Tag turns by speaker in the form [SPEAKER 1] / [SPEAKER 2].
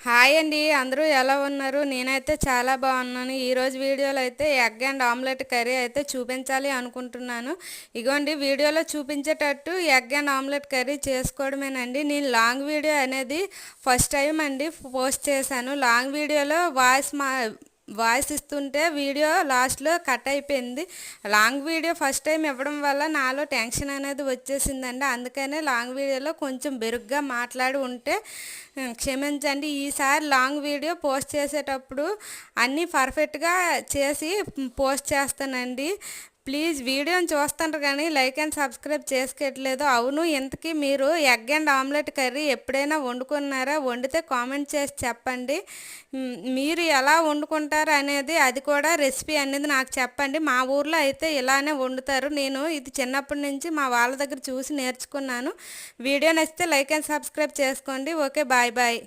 [SPEAKER 1] Hi అండి. అందరూ ఎలా ఉన్నారు? నేనైతే చాలా బాగున్నాను. ఈరోజు వీడియోలో అయితే ఎగ్ అండ్ ఆమ్లెట్ కర్రీ అయితే చూపించాలి అనుకుంటున్నాను. ఇగోండి వీడియోలో చూపించేటట్టు ఎగ్ అండ్ ఆమ్లెట్ కర్రీ చేసుకోవడమేనండి. నేను లాంగ్ వీడియో అనేది ఫస్ట్ టైం అండి పోస్ట్ చేశాను. లాంగ్ వీడియోలో వాయిస్ ఇస్తుంటే వీడియో లాస్ట్లో కట్ అయిపోయింది. లాంగ్ వీడియో ఫస్ట్ టైం ఇవ్వడం వల్ల నాలో టెన్షన్ అనేది వచ్చేసిందండి. అందుకనే లాంగ్ వీడియోలో కొంచెం బెరుగ్గా మాట్లాడి ఉంటే క్షమించండి. ఈసారి లాంగ్ వీడియో పోస్ట్ చేసేటప్పుడు అన్నీ పర్ఫెక్ట్గా చేసి పోస్ట్ చేస్తానండి. ప్లీజ్ వీడియోని చూస్తుంటారు కానీ లైక్ అండ్ సబ్స్క్రైబ్ చేసుకోవట్లేదు. అవును, ఇంతకీ మీరు ఎగ్ అండ్ ఆమ్లెట్ కర్రీ ఎప్పుడైనా వండుకున్నారా? వండితే కామెంట్ చేసి చెప్పండి. మీరు ఎలా వండుకుంటారు అనేది, అది కూడా రెసిపీ అనేది నాకు చెప్పండి. మా ఊర్లో అయితే ఇలానే వండుతారు. నేను ఇది చిన్నప్పటి నుంచి మా వాళ్ళ దగ్గర చూసి నేర్చుకున్నాను. వీడియో నచ్చితే లైక్ అండ్ సబ్స్క్రైబ్ చేసుకోండి. Okay, bye bye.